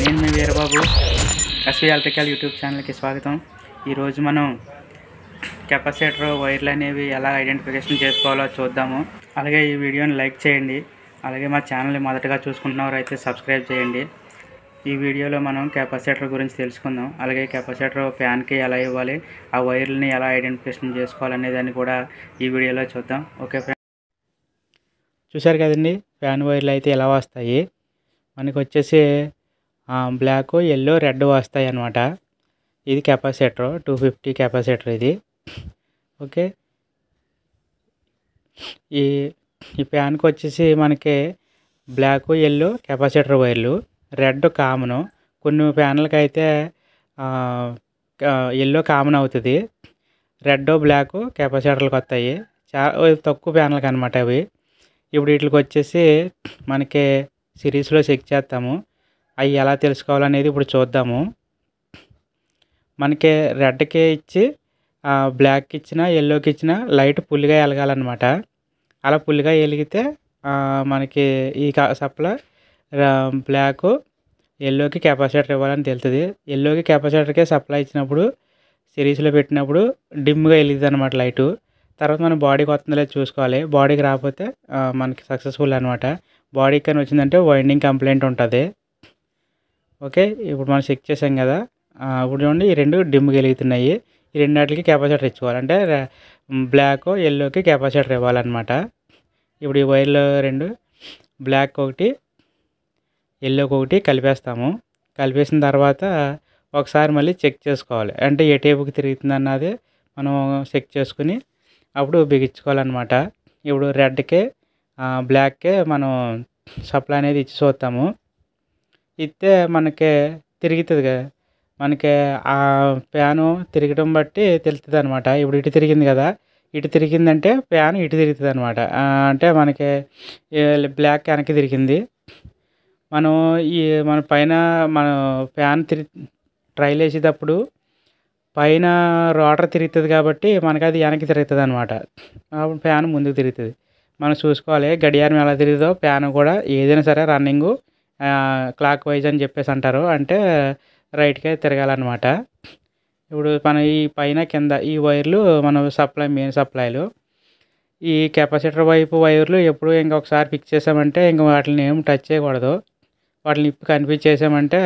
నేను మీ Veerababu SV electrical YouTube ఛానల్కి స్వాగతం. ఈరోజు మనం కెపాసిటర్ వైర్లు అనేవి ఎలా ఐడెంటిఫికేషన్ చేసుకోవాలో చూద్దాము. అలాగే ఈ వీడియోని లైక్ చేయండి. అలాగే మా ఛానల్ని మొదటగా చూసుకుంటున్నవారు అయితే సబ్స్క్రైబ్ చేయండి. ఈ వీడియోలో మనం కెపాసిటర్ గురించి తెలుసుకుందాం. అలాగే కెపాసిటర్ ఫ్యాన్కి ఎలా ఇవ్వాలి, ఆ వైర్లని ఎలా ఐడెంటిఫికేషన్ చేసుకోవాలనే దాన్ని కూడా ఈ వీడియోలో చూద్దాం. ఓకే ఫ్రెండ్స్, చూశారు కదండి, ఫ్యాన్ వైర్లు అయితే ఎలా వస్తాయి. మనకు వచ్చేసి బ్లాక్, ఎల్లో, రెడ్ వస్తాయి అన్నమాట. ఇది కెపాసిటర్ 250 కెపాసిటర్ ఇది. ఓకే, ఈ ఫ్యాన్కి వచ్చేసి మనకి బ్లాక్, ఎల్లో కెపాసిటర్ వైర్లు, రెడ్ కామను. కొన్ని ఫ్యాన్లకి అయితే ఎల్లో కామన్ అవుతుంది, రెడ్ బ్లాక్ కెపాసిటర్లకు వస్తాయి. చాలా తక్కువ ఫ్యాన్లకి అనమాట అవి. ఇప్పుడు వీటికి వచ్చేసి మనకి సిరీస్లో చెక్ చేస్తాము. అవి ఎలా తెలుసుకోవాలనేది ఇప్పుడు చూద్దాము. మనకి రెడ్కి ఇచ్చి బ్లాక్కి ఇచ్చిన, ఎల్లోకి ఇచ్చిన లైట్ ఫుల్గా వెలగాలన్నమాట. అలా ఫుల్గా వెలిగితే మనకి ఈ సప్లై బ్లాక్, ఎల్లోకి కెపాసిటర్ ఇవ్వాలని తెలుస్తుంది. ఎల్లోకి కెపాసిటర్కే సప్లై ఇచ్చినప్పుడు సిరీస్లో పెట్టినప్పుడు డిమ్గా వెలుగుతుంది అనమాట లైటు. తర్వాత మనం బాడీకి వస్తుందో లేదో చూసుకోవాలి. బాడీకి రాకపోతే మనకి సక్సెస్ఫుల్ అనమాట. బాడీకి కానీ వచ్చిందంటే వైండింగ్ కంప్లైంట్ ఉంటుంది. ఓకే, ఇప్పుడు మనం చెక్ చేసాం కదా. ఇప్పుడు చూడండి, ఈ రెండు డిమ్గా వెలుగుతున్నాయి. ఈ రెండింటికి కెపాసిటర్ ఇచ్చుకోవాలి. అంటే బ్లాక్, ఎల్లోకి కెపాసిటర్ ఇవ్వాలన్నమాట. ఇప్పుడు ఈ వైర్లు రెండు, బ్లాక్ ఒకటి, ఎల్లోకి ఒకటి కలిపేస్తాము. కలిపేసిన తర్వాత ఒకసారి మళ్ళీ చెక్ చేసుకోవాలి. అంటే ఏ టేపుకి తిరుగుతుంది అన్నది మనం చెక్ చేసుకుని అప్పుడు బిగించుకోవాలన్నమాట. ఇప్పుడు రెడ్కే, బ్లాక్కే మనం సప్లై అనేది ఇచ్చి చూస్తాము. ఇస్తే మనకి తిరుగుతుంది కదా, మనకి ఆ ఫ్యాను తిరగడం బట్టి తెలుస్తుంది అనమాట. ఇప్పుడు ఇటు తిరిగింది కదా, ఇటు తిరిగిందంటే ఫ్యాన్ ఇటు తిరుగుతుంది అనమాట. అంటే మనకి బ్లాక్ వెనక్కి తిరిగింది. మన పైన మనం ఫ్యాన్ ట్రైల్ వేసేటప్పుడు పైన రోటర్ తిరుగుతుంది కాబట్టి మనకి అది వెనక్కి తిరుగుతుంది అనమాట. అప్పుడు ఫ్యాన్ ముందుకు తిరుగుతుంది. మనం చూసుకోవాలి గడియారం ఎలా తిరుగుతుందో ఫ్యాన్ కూడా. ఏదైనా సరే రన్నింగు క్లాక్ వైజ్ అని చెప్పేసి అంటారు, అంటే రైట్కే తిరగాలన్నమాట. ఇప్పుడు మన ఈ పైన కింద ఈ వైర్లు మనం మెయిన్ సప్లైలు. ఈ కెపాసిటర్ వైపు వైర్లు ఎప్పుడు ఇంకొకసారి ఫిక్స్ చేసామంటే ఇంక వాటిని ఏం టచ్ చేయకూడదు. వాటిని ఇప్పి కనిపించేసామంటే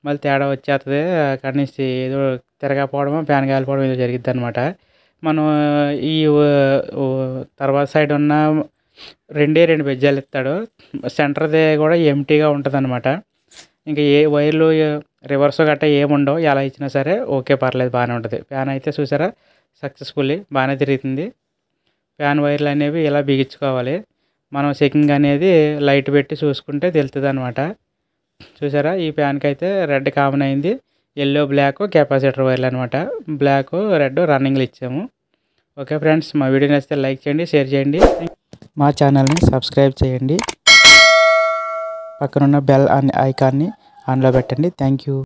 మళ్ళీ తేడా వచ్చేస్తుంది. అక్కడి నుంచి ఏదో తిరగకపోవడమో ఫ్యాన్ కాలిపోవడం ఏదో జరిగిద్ది అనమాట. మనం ఈ తర్వాత సైడ్ ఉన్న రెండు బెజ్జాలు ఇస్తాడు. సెంటర్ది కూడా ఎంటీగా ఉంటుంది అనమాట. ఇంకా ఏ వైర్లు రివర్స్ గట్రా ఏముండవు. ఎలా ఇచ్చినా సరే ఓకే, పర్లేదు, బాగానే ఉంటుంది. ఫ్యాన్ అయితే చూసారా సక్సెస్ఫుల్లీ బాగానే తిరుగుతుంది. ఫ్యాన్ వైర్లు అనేవి ఇలా బిగించుకోవాలి. మనం చెకింగ్ అనేది లైట్ పెట్టి చూసుకుంటే తెలుస్తుంది అనమాట. చూసారా, ఈ ఫ్యాన్కి అయితే రెడ్ కామన్ అయింది, ఎల్లో, బ్లాక్ కెపాసిటర్ వైర్లు అనమాట. బ్లాక్, రెడ్ రన్నింగ్లు ఇచ్చాము. ఓకే ఫ్రెండ్స్, మా వీడియో నచ్చితే లైక్ చేయండి, షేర్ చేయండి. మా ఛానల్ని సబ్స్క్రైబ్ చేయండి. పక్కనున్న బెల్ ఐకాన్ని ఆన్లో పెట్టండి. Thank you.